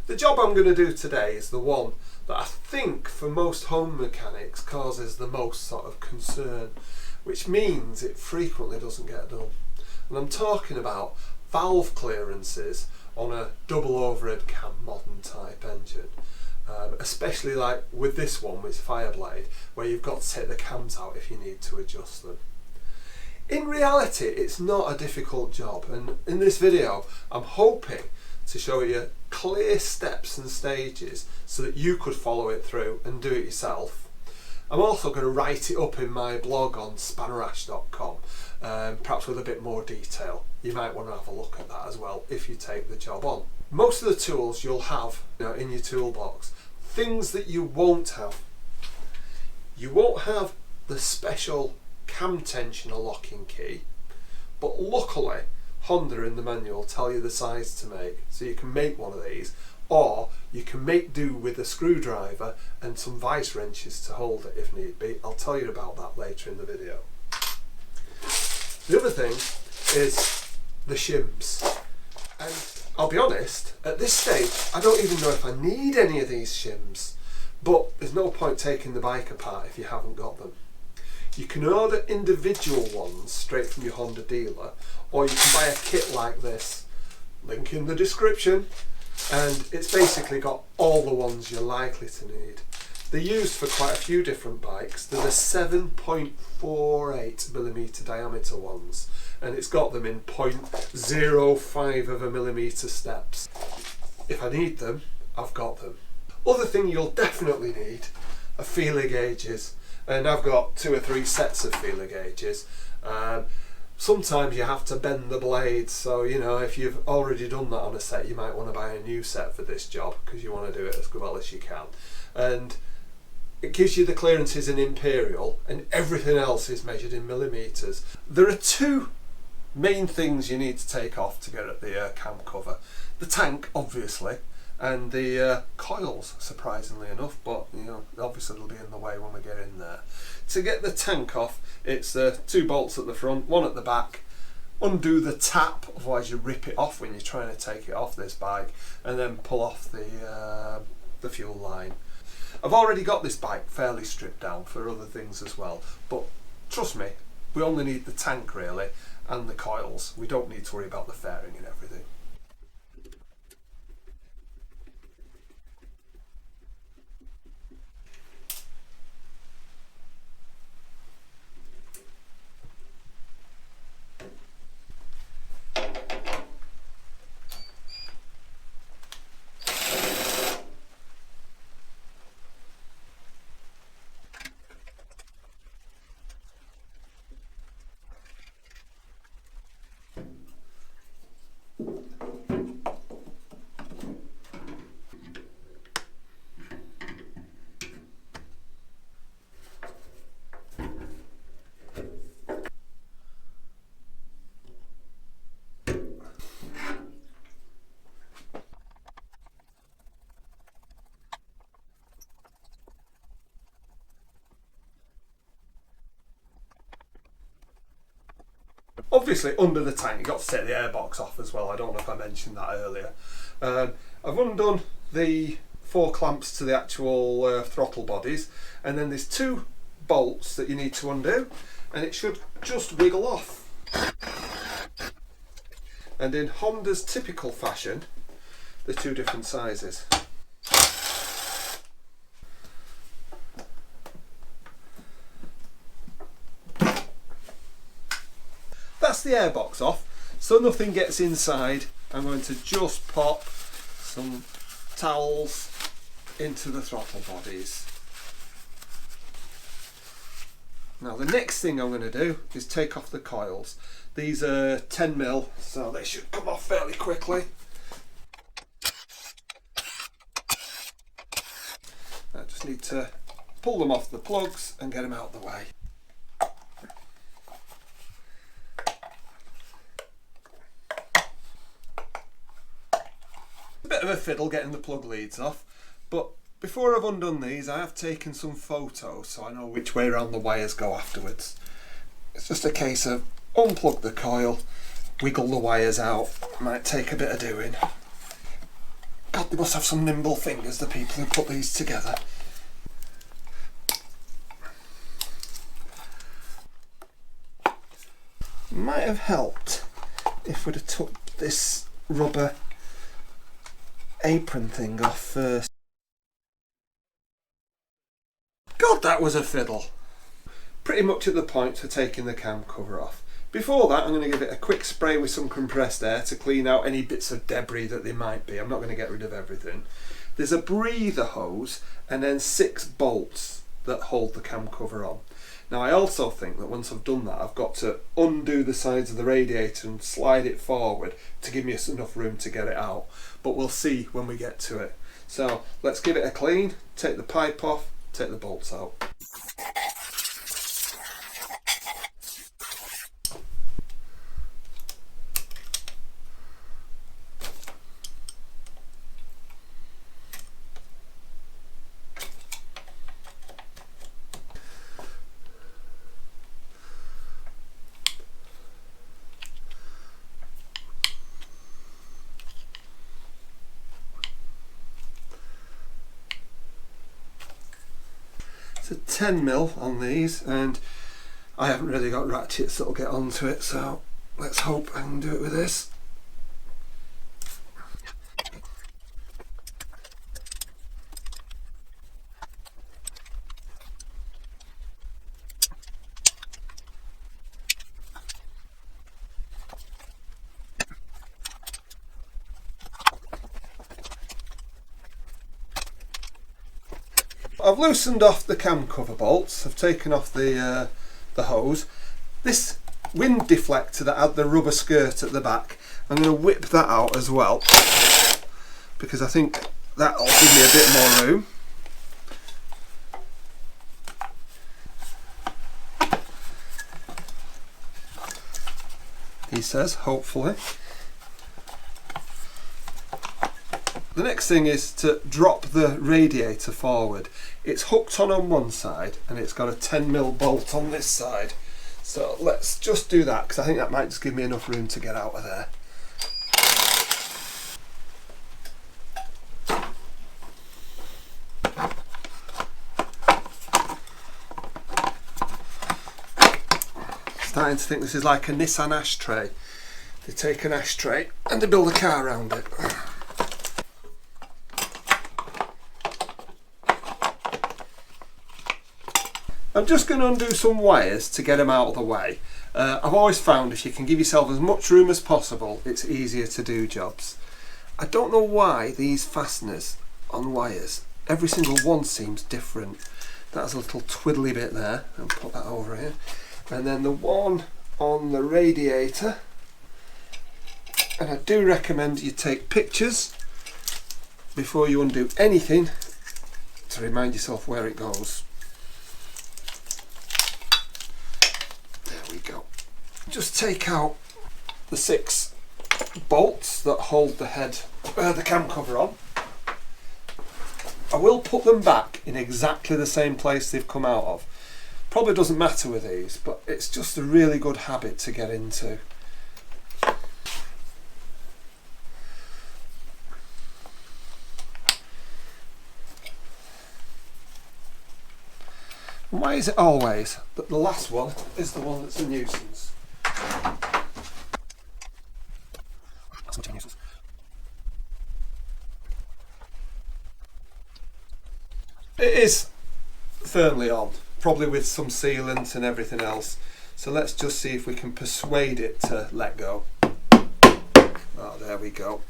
The job I'm going to do today is the one that I think for most home mechanics causes the most sort of concern, which means it frequently doesn't get done. And I'm talking about valve clearances on a double overhead cam modern type engine. Especially like with this one with Fireblade, where you've got to take the cams out if you need to adjust them. In reality, it's not a difficult job, and in this video I'm hoping to show you clear steps and stages so that you could follow it through and do it yourself. I'm also going to write it up in my blog on RASH.com, perhaps with a bit more detail. You might want to have a look at that as well if you take the job on. Most of the tools you'll have in your toolbox. Things that you won't have. You won't have the special cam tensioner locking key, but luckily Honda in the manual tell you the size to make, so you can make one of these, or you can make do with a screwdriver and some vice wrenches to hold it if need be. I'll tell you about that later in the video. The other thing is the shims, and I'll be honest, at this stage I don't even know if I need any of these shims, but there's no point taking the bike apart if you haven't got them. You can order individual ones straight from your Honda dealer, or you can buy a kit like this, link in the description, and it's basically got all the ones you're likely to need. They're used for quite a few different bikes. They're the 7.48mm diameter ones, and it's got them in 0.05 of a millimeter steps. If I need them, I've got them. Other thing you'll definitely need are feeler gauges, and I've got 2 or 3 sets of feeler gauges. Sometimes you have to bend the blades, so if you've already done that on a set, you might want to buy a new set for this job because you want to do it as well as you can. And it gives you the clearances in imperial, and everything else is measured in millimeters. There are 2 main things you need to take off to get at the cam cover. The tank, obviously, and the coils, surprisingly enough, but obviously they'll be in the way when we get in there. To get the tank off, it's 2 bolts at the front, 1 at the back. Undo the tap, otherwise you rip it off when you're trying to take it off this bike, and then pull off the fuel line. I've already got this bike fairly stripped down for other things as well, but trust me, we only need the tank really and the coils. We don't need to worry about the fairing and everything. Obviously under the tank you've got to take the airbox off as well. I don't know if I mentioned that earlier. I've undone the 4 clamps to the actual throttle bodies, and then there's 2 bolts that you need to undo, and it should just wiggle off. And in Honda's typical fashion, there's 2 different sizes. That's the airbox off, so nothing gets inside. I'm going to just pop some towels into the throttle bodies. Now the next thing I'm going to do is take off the coils. These are 10mm, so they should come off fairly quickly. I just need to pull them off the plugs and get them out of the way. A bit of a fiddle getting the plug leads off, but before I've undone these I have taken some photos so I know which way around the wires go afterwards. It's just a case of unplug the coil, wiggle the wires out, might take a bit of doing. God, they must have some nimble fingers, the people who put these together. Might have helped if we'd have took this rubber apron thing off first. God, that was a fiddle. Pretty much at the point for taking the cam cover off. Before that, I'm going to give it a quick spray with some compressed air to clean out any bits of debris that there might be. I'm not going to get rid of everything. There's a breather hose and then 6 bolts that hold the cam cover on. Now I also think that once I've done that, I've got to undo the sides of the radiator and slide it forward to give me enough room to get it out. But we'll see when we get to it. So let's give it a clean, take the pipe off, take the bolts out. It's a 10mm on these, and I haven't really got ratchets that'll get onto it, so let's hope I can do it with this. I've loosened off the cam cover bolts. I've taken off the hose. This wind deflector that had the rubber skirt at the back, I'm going to whip that out as well, because I think that'll give me a bit more room. He says, hopefully. The next thing is to drop the radiator forward. It's hooked on one side and it's got a 10mm bolt on this side. So let's just do that, because I think that might just give me enough room to get out of there. Starting to think this is like a Nissan ashtray. They take an ashtray and they build a car around it. I'm just going to undo some wires to get them out of the way. I've always found if you can give yourself as much room as possible, it's easier to do jobs. I don't know why these fasteners on wires, every single one seems different. That's a little twiddly bit there, I'll put that over here. And then the one on the radiator, and I do recommend you take pictures before you undo anything to remind yourself where it goes. Just take out the 6 bolts that hold the head, the cam cover on. I will put them back in exactly the same place they've come out of. Probably doesn't matter with these, but it's just a really good habit to get into. And why is it always that the last one is the one that's a nuisance? It is firmly on, probably with some sealant and everything else. So let's just see if we can persuade it to let go. Oh, there we go.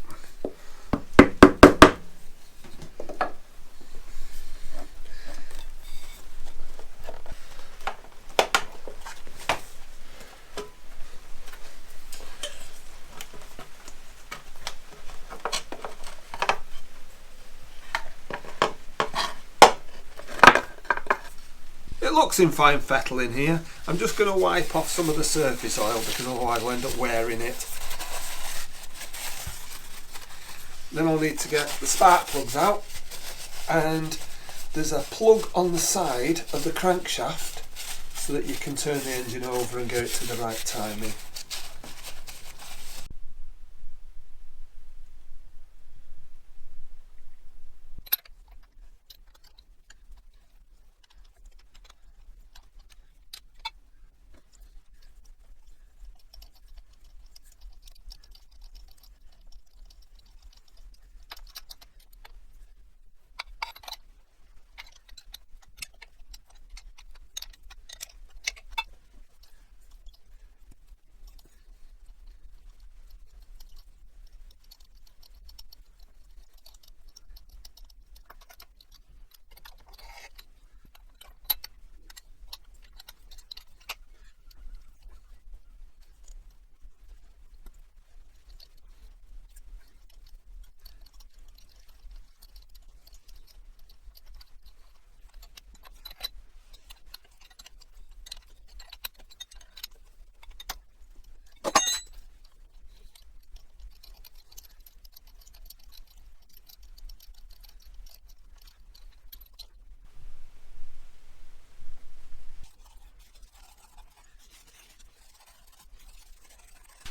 It looks in fine fettle in here. I'm just going to wipe off some of the surface oil because otherwise I'll end up wearing it. Then I'll need to get the spark plugs out, and there's a plug on the side of the crankshaft so that you can turn the engine over and get it to the right timing.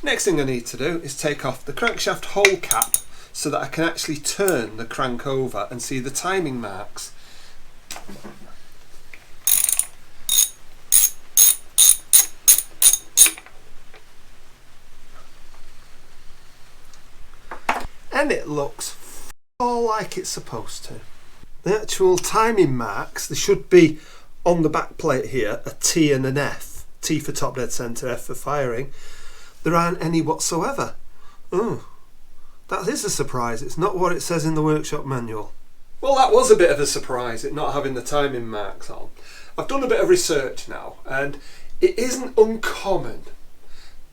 Next thing I need to do is take off the crankshaft hole cap so that I can actually turn the crank over and see the timing marks. And it looks all like it's supposed to. The actual timing marks, they should be on the back plate here, a T and an F. T for top dead centre, F for firing. There aren't any whatsoever. Oh, that is a surprise. It's not what it says in the workshop manual. Well, that was a bit of a surprise, it not having the timing marks on. I've done a bit of research now, and it isn't uncommon.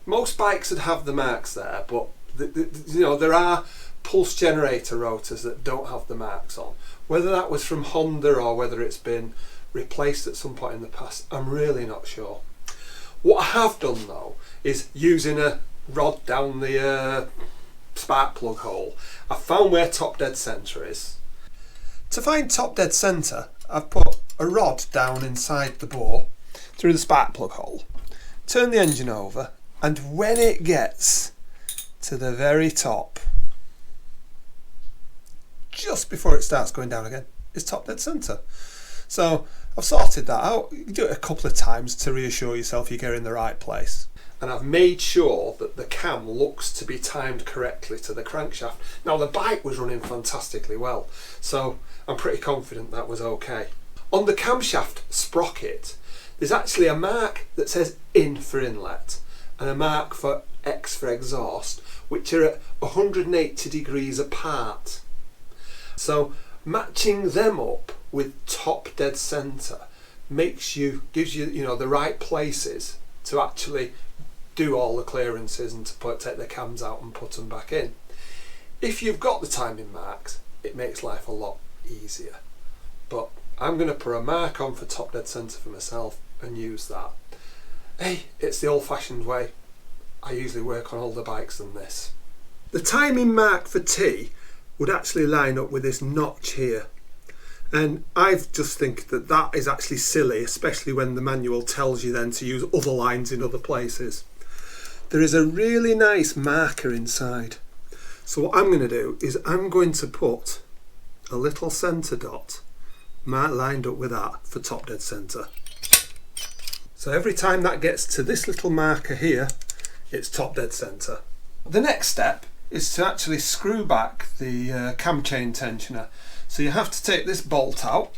Most bikes would have the marks there, but you know, there are pulse generator rotors that don't have the marks on. Whether that was from Honda or whether it's been replaced at some point in the past, I'm really not sure. What I have done though is using a rod down the spark plug hole. I found where top dead centre is. To find top dead centre, I've put a rod down inside the bore through the spark plug hole, turn the engine over, and when it gets to the very top, just before it starts going down again, is top dead centre. So I've sorted that out. You can do it a couple of times to reassure yourself you're in the right place. And I've made sure that the cam looks to be timed correctly to the crankshaft. Now the bike was running fantastically well, so I'm pretty confident that was okay. On the camshaft sprocket, there's actually a mark that says in for inlet and a mark for X for exhaust, which are at 180 degrees apart. So matching them up with top dead centre gives you the right places to actually do all the clearances and to take the cams out and put them back in. If you've got the timing marks, it makes life a lot easier. But I'm going to put a mark on for top dead centre for myself and use that. Hey, it's the old-fashioned way. I usually work on older bikes than this. The timing mark for T would actually line up with this notch here, and I just think that that is actually silly, especially when the manual tells you then to use other lines in other places. There is a really nice marker inside, so what I'm going to do is I'm going to put a little centre dot lined up with that for top dead centre. So every time that gets to this little marker here, it's top dead centre. The next step is to actually screw back the cam chain tensioner. So you have to take this bolt out,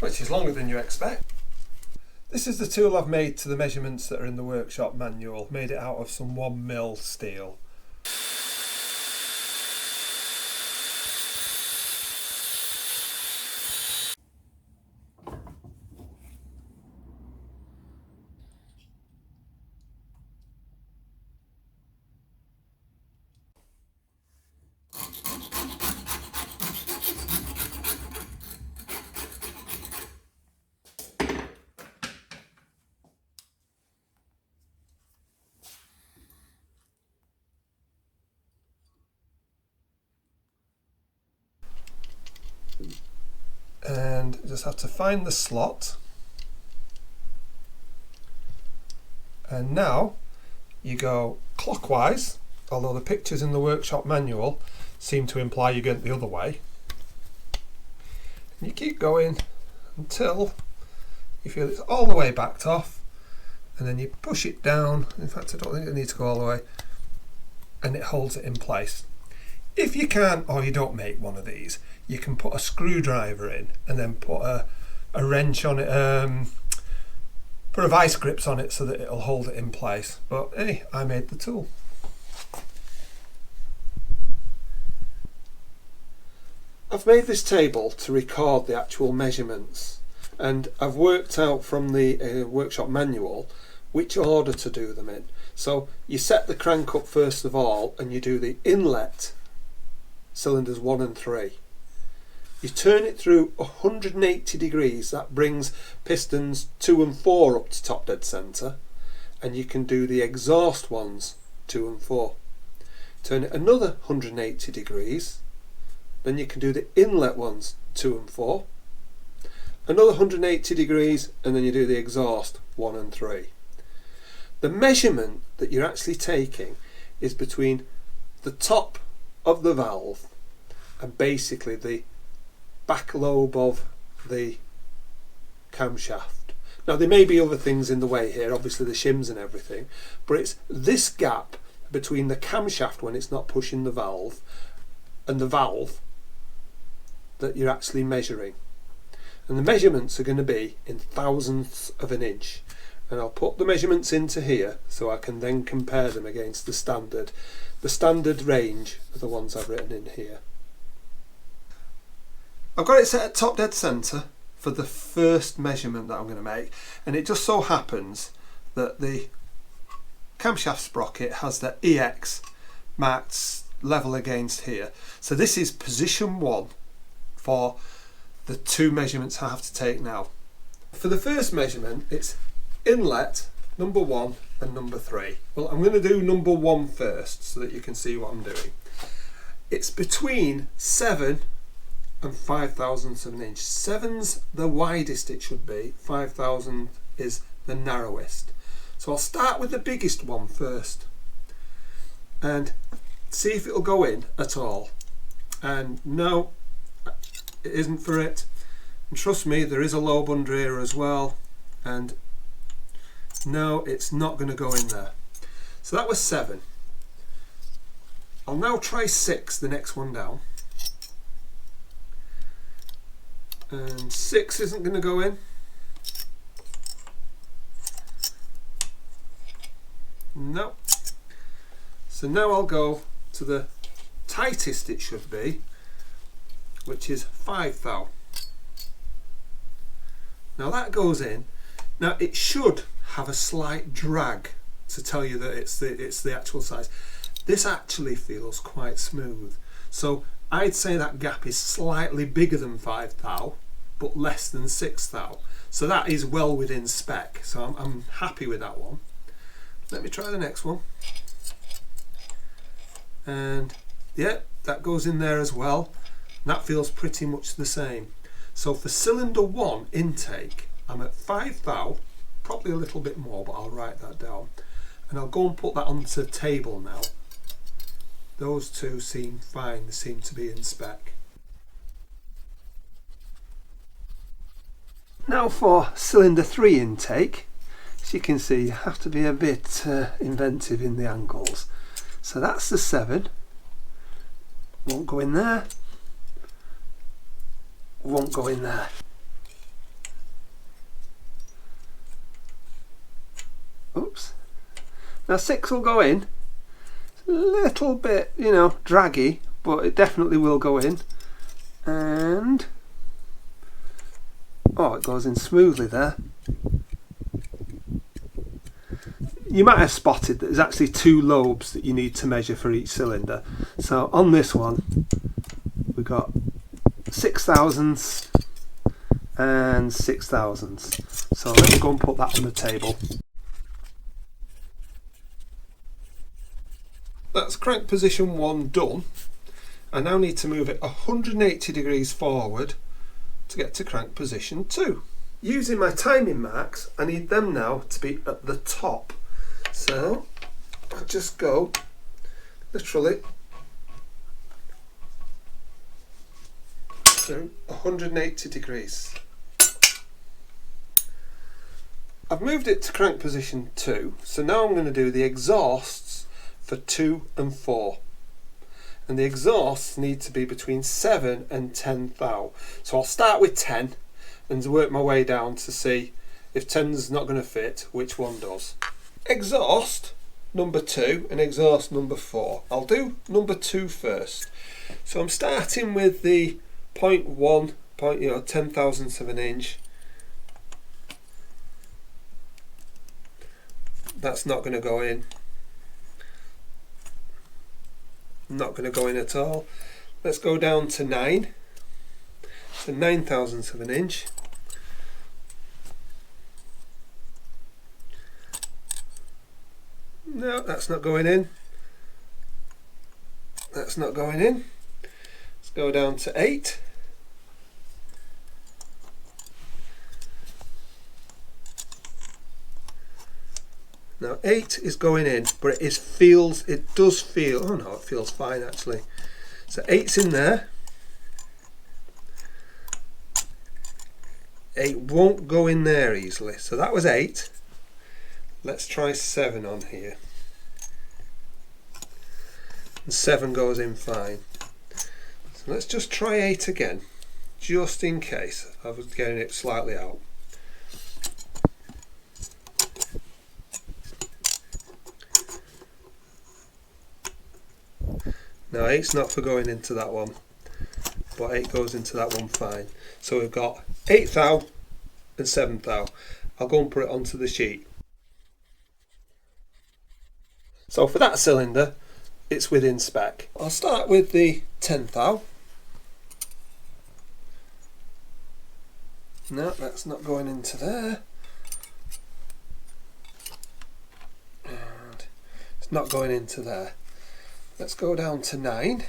which is longer than you expect. This is the tool I've made to the measurements that are in the workshop manual, made it out of some 1mm steel. And just have to find the slot, and now you go clockwise, although the pictures in the workshop manual seem to imply you're going the other way, and you keep going until you feel it's all the way backed off, and then you push it down. In fact, I don't think it needs to go all the way, and it holds it in place. If you can't, or you don't make one of these, you can put a screwdriver in and then put a wrench on it, put a vice grips on it so that it'll hold it in place. But hey, I made the tool. I've made this table to record the actual measurements, and I've worked out from the workshop manual which order to do them in. So you set the crank up first of all, and you do the inlet cylinders 1 and 3. You turn it through 180 degrees, that brings pistons 2 and 4 up to top dead centre, and you can do the exhaust ones 2 and 4. Turn it another 180 degrees then you can do the inlet ones 2 and 4, another 180 degrees, and then you do the exhaust 1 and 3. The measurement that you're actually taking is between the top of the valve and basically the back lobe of the camshaft. Now there may be other things in the way here, obviously the shims and everything, but it's this gap between the camshaft when it's not pushing the valve and the valve that you're actually measuring. And the measurements are going to be in thousandths of an inch. And I'll put the measurements into here so I can then compare them against the standard. The standard range are the ones I've written in here. I've got it set at top dead centre for the first measurement that I'm going to make, and it just so happens that the camshaft sprocket has the EX marked level against here. So this is position 1 for the 2 measurements I have to take now. For the first measurement, it's inlet number 1 and number 3. Well, I'm going to do number 1 first so that you can see what I'm doing. It's between 7 and 5 thousandths of an inch. 7's the widest it should be, 5 thousandths is the narrowest. So I'll start with the biggest one first and see if it'll go in at all. And no, it isn't for it. And trust me, there is a lobe under here as well, and no, it's not going to go in there. So that was 7. I'll now try 6, the next one down. And 6 isn't going to go in. No. So now I'll go to the tightest it should be, which is 5 thou. Now that goes in. Now it should have a slight drag to tell you that it's the actual size. This actually feels quite smooth. So I'd say that gap is slightly bigger than 5 thou, but less than 6 thou. So that is well within spec. So I'm happy with that one. Let me try the next one. And yeah, that goes in there as well. And that feels pretty much the same. So for cylinder 1 intake, I'm at 5 thou, probably a little bit more, but I'll write that down. And I'll go and put that onto the table now. Those two seem fine, they seem to be in spec. Now for cylinder 3 intake, as you can see, you have to be a bit inventive in the angles. So that's the 7, won't go in there, won't go in there. Oops. Now 6 will go in. It's a little bit, you know, draggy, but it definitely will go in. And oh, it goes in smoothly there. You might have spotted that there's actually 2 lobes that you need to measure for each cylinder. So on this one, we've got 6 thousandths and 6 thousandths. So let's go and put that on the table. That's crank position 1 done. I now need to move it 180 degrees forward to get to crank position 2. Using my timing marks, I need them now to be at the top. So I'll just go literally to 180 degrees. I've moved it to crank position 2, so now I'm going to do the exhausts for 2 and 4. And the exhausts need to be between 7 and 10 thou. So I'll start with 10 and work my way down to see if 10's not going to fit, which one does. Exhaust number 2 and exhaust number 4. I'll do number 2 first. So I'm starting with the 0.1, 10 thousandths of an inch. That's not going to go in. Not going to go in at all. Let's go down to 9. So 9 thousandths of an inch. No, that's not going in. That's not going in. Let's go down to 8. Now 8 is going in, but it does feel, oh no, it feels fine actually. So 8's in there. 8 won't go in there easily. So that was 8. Let's try 7 on here. And 7 goes in fine. So let's just try 8 again, just in case I was getting it slightly out. Now 8's not for going into that one, but 8 goes into that one fine. So we've got 8th thou and 7th thou. I'll go and put it onto the sheet. So for that cylinder, it's within spec. I'll start with the 10th thou. No, that's not going into there. And it's not going into there. Let's go down to 9.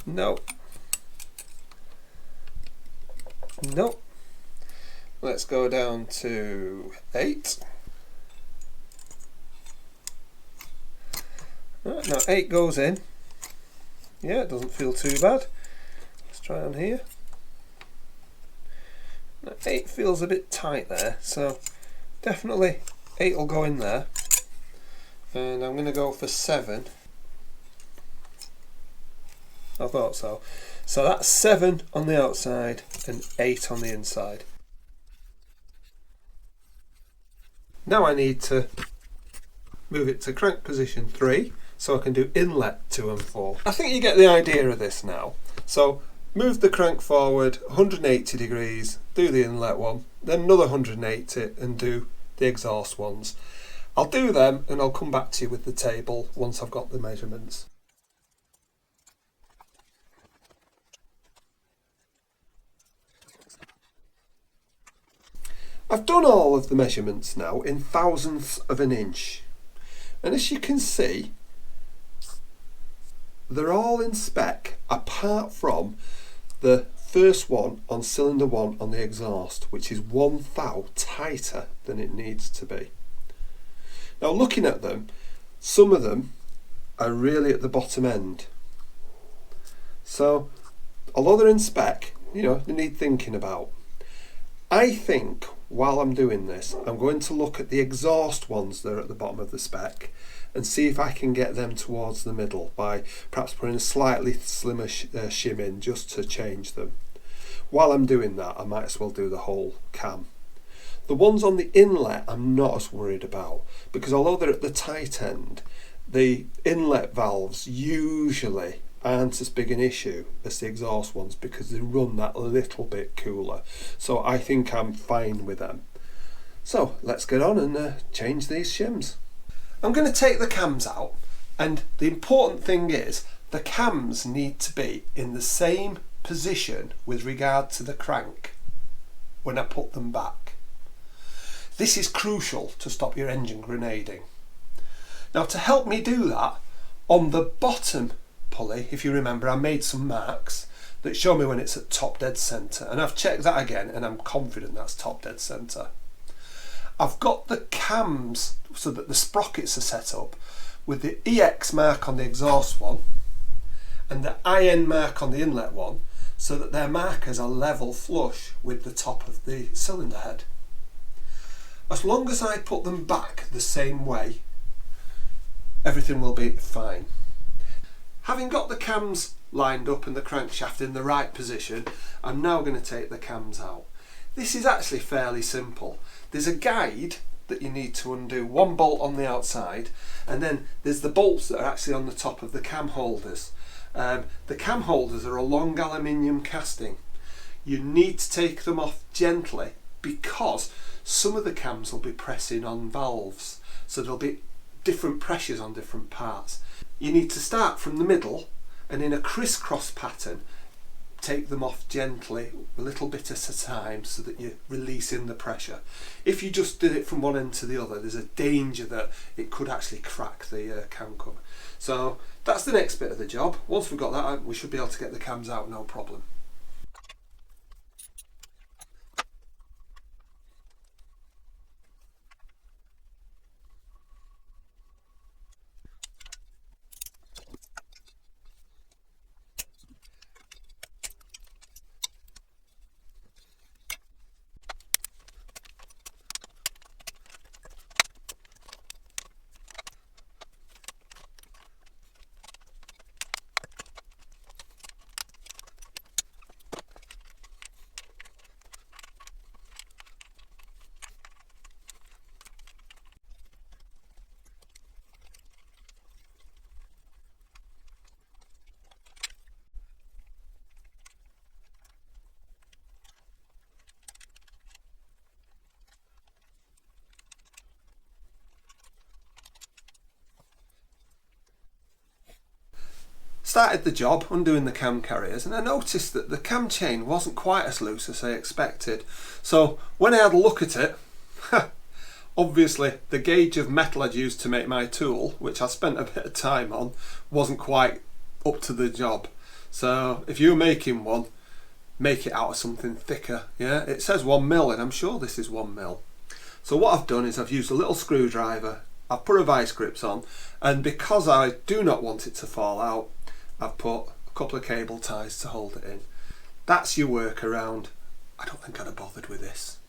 No. No. Let's go down to 8. Right, now 8 goes in. Yeah, it doesn't feel too bad. Let's try on here. Now 8 feels a bit tight there, so definitely 8 will go in there. And I'm going to go for 7. I thought so. So that's 7 on the outside and 8 on the inside. Now I need to move it to crank position 3 so I can do inlet 2 and 4. I think you get the idea of this now. So move the crank forward 180 degrees, do the inlet one, then another 180 and do the exhaust ones. I'll do them and I'll come back to you with the table once I've got the measurements. I've done all of the measurements now in thousandths of an inch, and as you can see they're all in spec apart from the first one on cylinder 1 on the exhaust, which is 1 thou tighter than it needs to be. Now looking at them, some of them are really at the bottom end, so although they're in spec, you know, they need thinking about. I think while I'm doing this, I'm going to look at the exhaust ones that are at the bottom of the spec and see if I can get them towards the middle by perhaps putting a slightly slimmer shim in just to change them. While I'm doing that, I might as well do the whole cam. The ones on the inlet I'm not as worried about, because although they're at the tight end, the inlet valves usually aren't as big an issue as the exhaust ones because they run that little bit cooler. So I think I'm fine with them. So let's get on and change these shims. I'm going to take the cams out, and the important thing is the cams need to be in the same position with regard to the crank when I put them back. This is crucial to stop your engine grenading. Now to help me do that, on the bottom pulley, if you remember, I made some marks that show me when it's at top dead centre, and I've checked that again and I'm confident that's top dead centre. I've got the cams so that the sprockets are set up with the EX mark on the exhaust one and the IN mark on the inlet one, so that their markers are level flush with the top of the cylinder head. As long as I put them back the same way, everything will be fine. Having got the cams lined up and the crankshaft in the right position, I'm now going to take the cams out. This is actually fairly simple. There's a guide that you need to undo, one bolt on the outside, and then there's the bolts that are actually on the top of the cam holders. The cam holders are a long aluminium casting. You need to take them off gently because some of the cams will be pressing on valves, so there'll be different pressures on different parts. You need to start from the middle and in a crisscross pattern take them off gently, a little bit at a time, so that you're releasing the pressure. If you just did it from one end to the other, there's a danger that it could actually crack the cam cover. So that's the next bit of the job. Once we've got that out, we should be able to get the cams out no problem. Started the job undoing the cam carriers, and I noticed that the cam chain wasn't quite as loose as I expected. So when I had a look at it, obviously the gauge of metal I'd used to make my tool, which I spent a bit of time on, wasn't quite up to the job. So if you're making one, make it out of something thicker. Yeah, it says 1mm, and I'm sure this is 1mm. So what I've done is I've used a little screwdriver, I've put a vice grips on, and because I do not want it to fall out, I've put a couple of cable ties to hold it in. That's your workaround. I don't think I'd have bothered with this.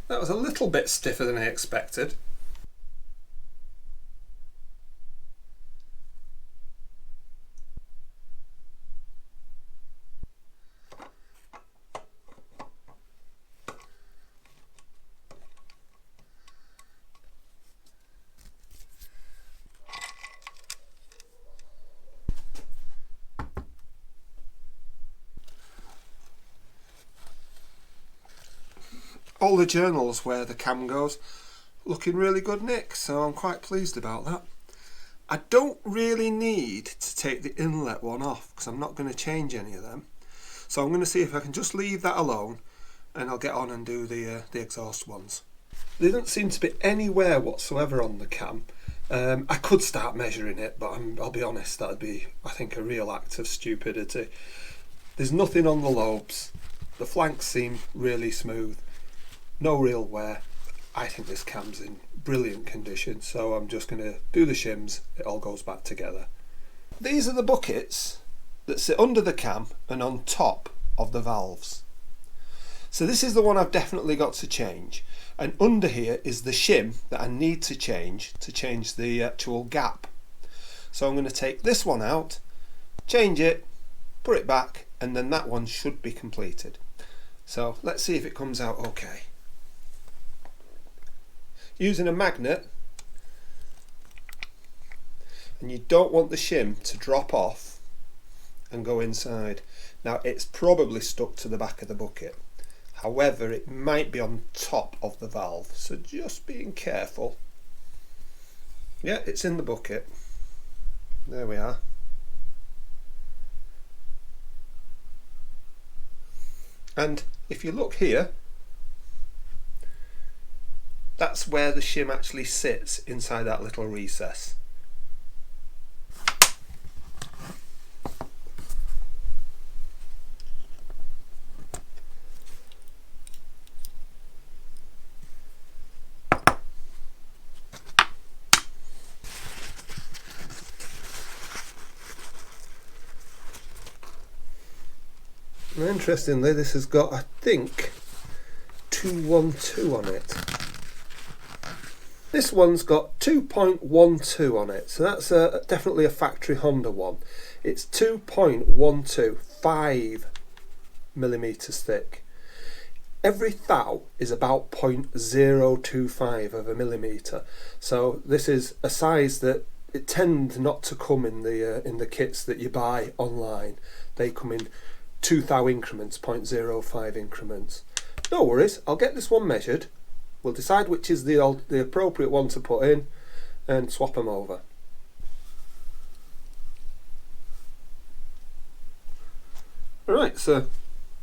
That was a little bit stiffer than I expected. All the journals where the cam goes looking really good nick, so I'm quite pleased about that. I don't really need to take the inlet one off because I'm not going to change any of them, so I'm going to see if I can just leave that alone, and I'll get on and do the exhaust ones. There doesn't seem to be any wear whatsoever on the cam. I could start measuring it, but I'll be honest, that'd be, I think, a real act of stupidity. There's nothing on the lobes, the flanks seem really smooth. No real wear. I think this cam's in brilliant condition, so I'm just going to do the shims, it all goes back together. These are the buckets that sit under the cam and on top of the valves. So this is the one I've definitely got to change, and under here is the shim that I need to change the actual gap. So I'm going to take this one out, change it, put it back, and then that one should be completed. So let's see if it comes out okay. Using a magnet, and you don't want the shim to drop off and go inside. Now it's probably stuck to the back of the bucket, however it might be on top of the valve, so just being careful. Yeah, it's in the bucket. There we are. And if you look here, that's where the shim actually sits, inside that little recess. And interestingly, this has got, I think, 212 on it. This one's got 2.12 on it, so that's definitely a factory Honda one. It's 2.12, 5mm thick. Every thou is about 0.025 of a millimetre, so this is a size that it tends not to come in the kits that you buy online. They come in 2 thou increments, 0.05 increments. No worries, I'll get this one measured. We'll decide which is the appropriate one to put in and swap them over. Alright, so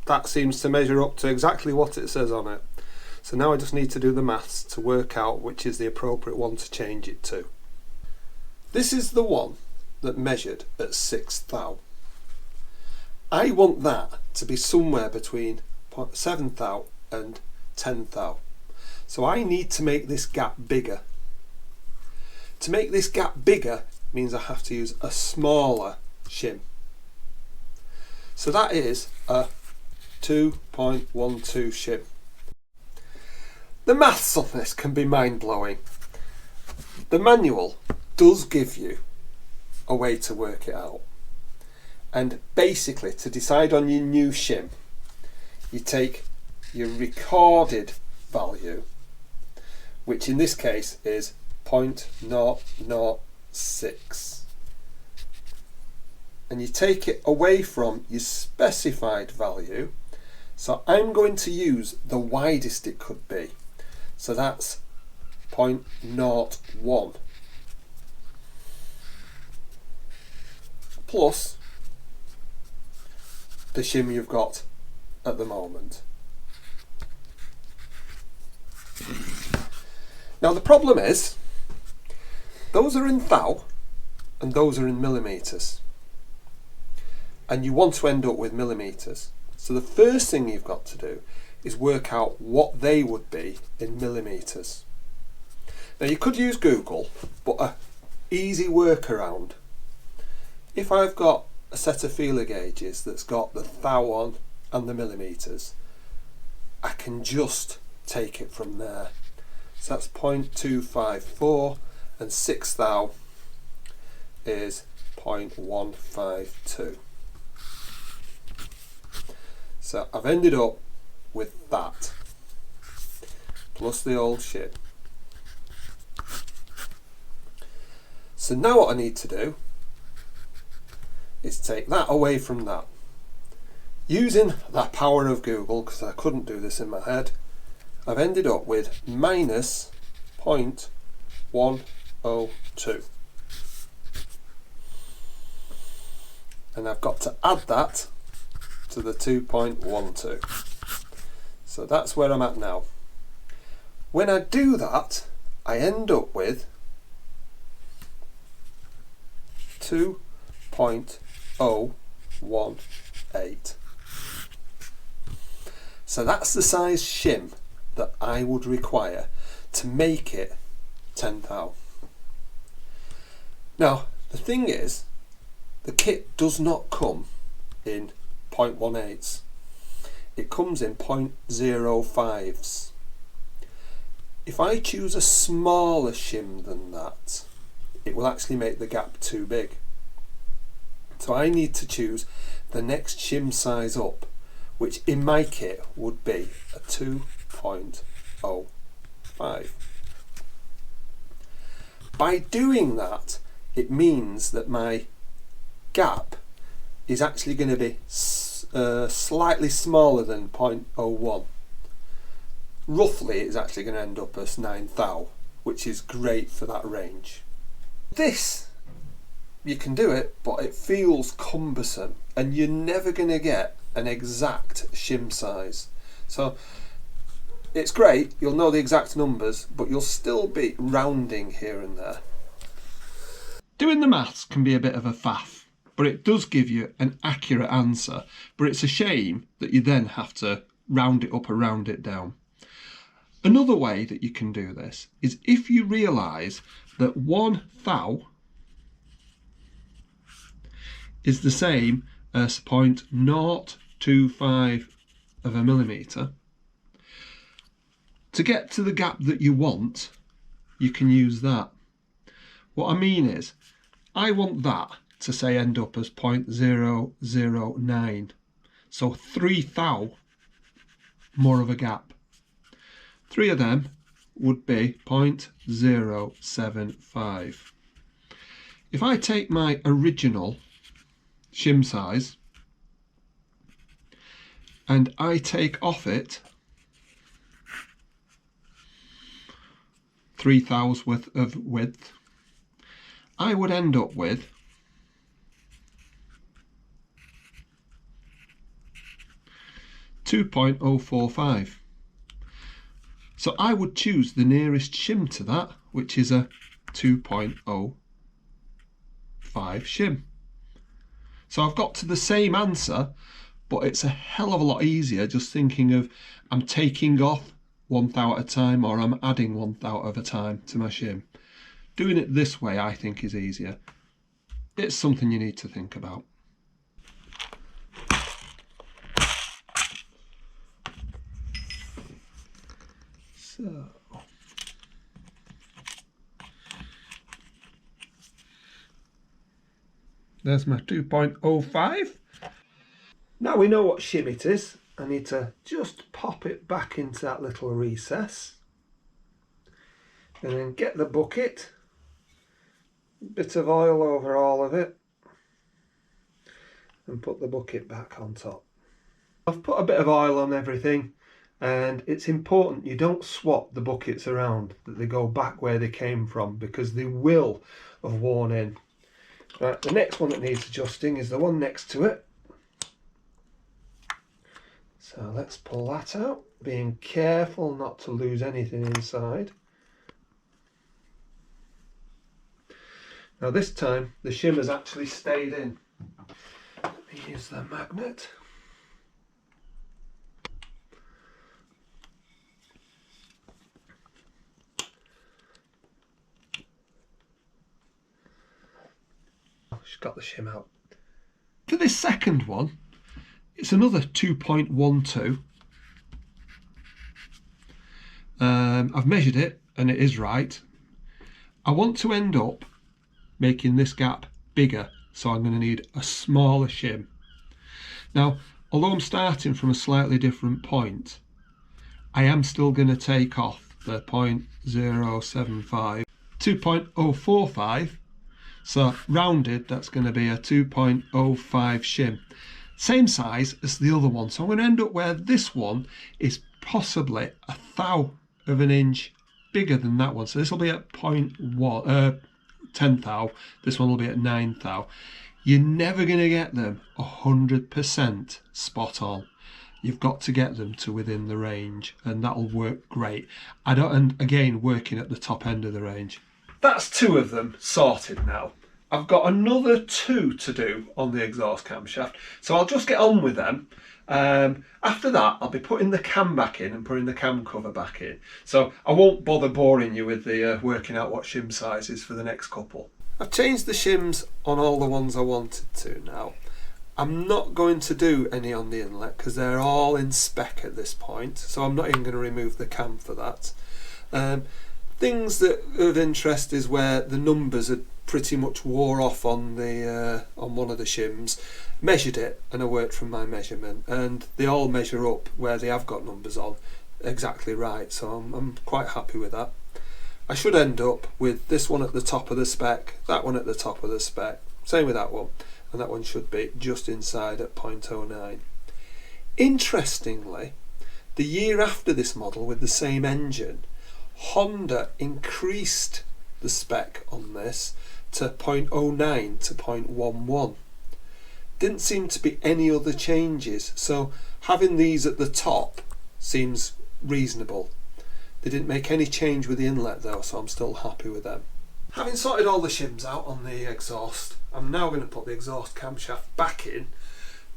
that seems to measure up to exactly what it says on it. So now I just need to do the maths to work out which is the appropriate one to change it to. This is the one that measured at 6 thou. I want that to be somewhere between 7 thou and 10 thou. So I need to make this gap bigger. To make this gap bigger means I have to use a smaller shim. So that is a 2.12 shim. The maths on this can be mind-blowing. The manual does give you a way to work it out. And basically, to decide on your new shim, you take your recorded value, which in this case is 0.006, and you take it away from your specified value. So I'm going to use the widest it could be, so that's 0.01 plus the shim you've got at the moment. Now the problem is, those are in thou and those are in millimetres, and you want to end up with millimetres. So the first thing you've got to do is work out what they would be in millimetres. Now you could use Google, but an easy workaround, if I've got a set of feeler gauges that's got the thou on and the millimetres, I can just take it from there. So that's 0.254 and 6 thou is 0.152. So I've ended up with that plus the old shit. So now what I need to do is take that away from that. Using the power of Google, because I couldn't do this in my head, I've ended up with minus 0.102. And I've got to add that to the 2.12. So that's where I'm at now. When I do that, I end up with 2.018. So that's the size shim that I would require to make it 10 thou. Now the thing is, the kit does not come in 0.18s. It comes in 0.05s. If I choose a smaller shim than that, it will actually make the gap too big. So I need to choose the next shim size up, which in my kit would be a 2.05. By doing that, it means that my gap is actually going to be slightly smaller than 0.01. Roughly, it's actually going to end up as 9 thou, which is great for that range. This, you can do it, but it feels cumbersome, and you're never going to get an exact shim size. So it's great, you'll know the exact numbers, but you'll still be rounding here and there. Doing the maths can be a bit of a faff, but it does give you an accurate answer. But it's a shame that you then have to round it up or round it down. Another way that you can do this is if you realise that 1 thou is the same as 0.005 0.25 of a millimetre. To get to the gap that you want, you can use that. What I mean is, I want that to say end up as 0.009. So 3 thou more of a gap. 3 of them would be 0.075. If I take my original shim size and I take off it 3 thous worth of width, I would end up with 2.045. So I would choose the nearest shim to that, which is a 2.05 shim. So I've got to the same answer, but it's a hell of a lot easier just thinking of I'm taking off 1 thou at a time, or I'm adding 1 thou at a time to my shim. Doing it this way I think is easier. It's something you need to think about. So there's my 2.05. Now we know what shim it is. I need to just pop it back into that little recess and then get the bucket, bit of oil over all of it, and put the bucket back on top. I've put a bit of oil on everything, and it's important you don't swap the buckets around, that they go back where they came from, because they will have worn in. Right, the next one that needs adjusting is the one next to it. So let's pull that out, being careful not to lose anything inside. Now this time the shim has actually stayed in. Let me use the magnet. Oh, she's got the shim out. For this second one, it's another 2.12. I've measured it and it is right. I want to end up making this gap bigger, so I'm going to need a smaller shim. Now, although I'm starting from a slightly different point, I am still going to take off the 0.075, 2.045, so rounded that's going to be a 2.05 shim. Same size as the other one, so I'm going to end up where this one is possibly 1/10 of an inch bigger than that one. So this will be at 10 thou, this one will be at 9 thou. You're never going to get them 100% spot on. You've got to get them to within the range, and that'll work great. And again, working at the top end of the range. That's 2 of them sorted now. I've got another 2 to do on the exhaust camshaft, so I'll just get on with them. After that, I'll be putting the cam back in and putting the cam cover back in. So I won't bother boring you with the working out what shim size is for the next couple. I've changed the shims on all the ones I wanted to now. I'm not going to do any on the inlet because they're all in spec at this point, so I'm not even going to remove the cam for that. Things that are of interest is where the numbers are pretty much wore off on the on one of the shims. Measured it and I worked from my measurement, and they all measure up where they have got numbers on exactly right, so I'm quite happy with that. I should end up with this one at the top of the spec, that one at the top of the spec, same with that one, and that one should be just inside at 0.09. Interestingly, the year after this model with the same engine, Honda increased the spec on this to 0.09 to 0.11. Didn't seem to be any other changes, so having these at the top seems reasonable. They didn't make any change with the inlet though, so I'm still happy with them. Having sorted all the shims out on the exhaust, I'm now going to put the exhaust camshaft back in,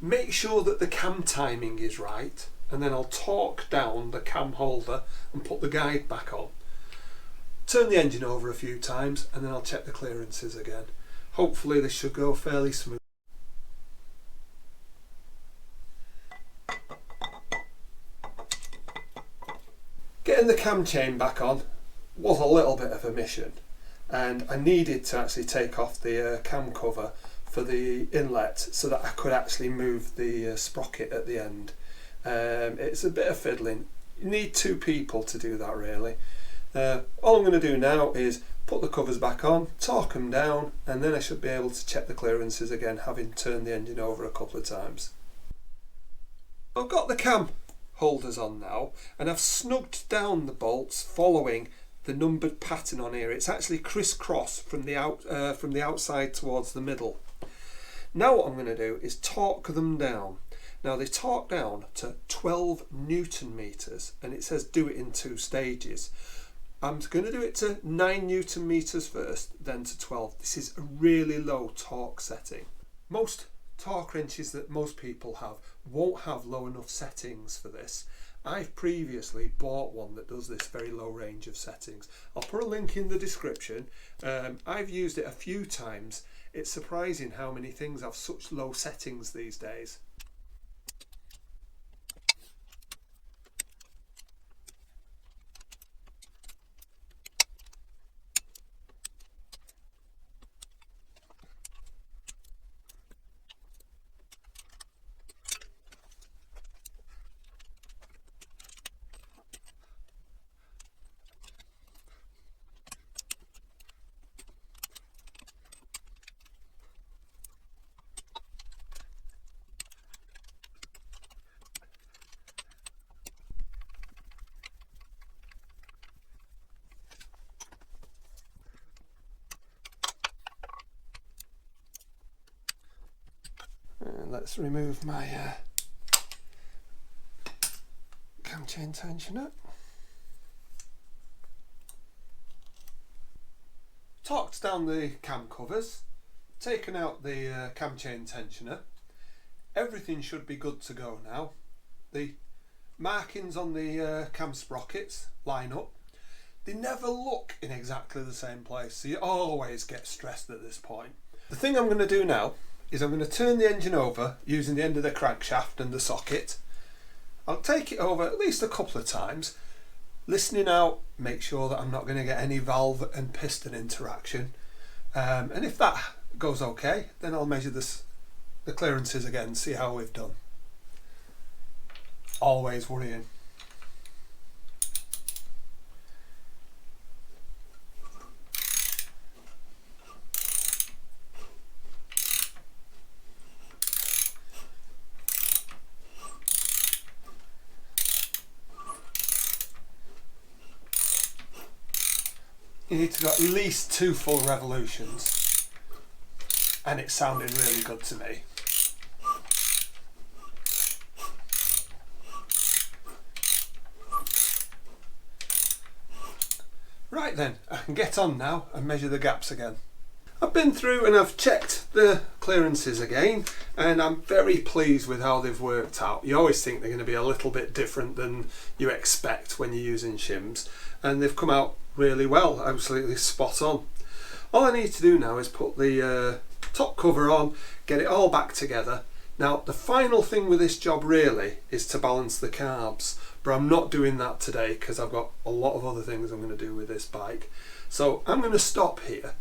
make sure that the cam timing is right, and then I'll torque down the cam holder and put the guide back on. Turn the engine over a few times and then I'll check the clearances again. Hopefully this should go fairly smooth. Getting the cam chain back on was a little bit of a mission, and I needed to actually take off the cam cover for the inlet so that I could actually move the sprocket at the end. It's a bit of fiddling. You need two people to do that really. All I'm going to do now is put the covers back on, torque them down, and then I should be able to check the clearances again, having turned the engine over a couple of times. I've got the cam holders on now, and I've snugged down the bolts following the numbered pattern on here. It's actually crisscross from the outside towards the middle. Now what I'm going to do is torque them down. Now they torque down to 12 Newton meters, and it says do it in 2 stages. I'm going to do it to 9 Newton meters first, then to 12. This is a really low torque setting. Most torque wrenches that most people have won't have low enough settings for this. I've previously bought one that does this very low range of settings. I'll put a link in the description. I've used it a few times. It's surprising how many things have such low settings these days. And let's remove my cam chain tensioner. Torqued down the cam covers, taken out the cam chain tensioner. Everything should be good to go now. The markings on the cam sprockets line up. They never look in exactly the same place, so you always get stressed at this point. The thing I'm going to do now is I'm going to turn the engine over using the end of the crankshaft and the socket. I'll take it over at least a couple of times, listening out, make sure that I'm not going to get any valve and piston interaction, and if that goes okay, then I'll measure the clearances again, see how we've done. Always worrying. You need to do at least 2 full revolutions, and it's sounding really good to me. Right then, I can get on now and measure the gaps again. I've been through and I've checked the clearances again, and I'm very pleased with how they've worked out. You always think they're going to be a little bit different than you expect when you're using shims, and they've come out really well, absolutely spot on. All I need to do now is put the top cover on, get it all back together. Now the final thing with this job really is to balance the carbs, but I'm not doing that today because I've got a lot of other things I'm going to do with this bike. So I'm going to stop here.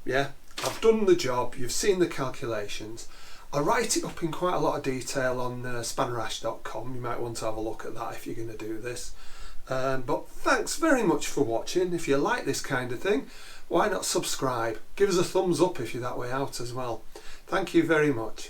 Yeah, I've done the job, you've seen the calculations. I write it up in quite a lot of detail on spanrash.com. You might want to have a look at that if you're going to do this. But thanks very much for watching. If you like this kind of thing, why not subscribe? Give us a thumbs up if you're that way out as well. Thank you very much.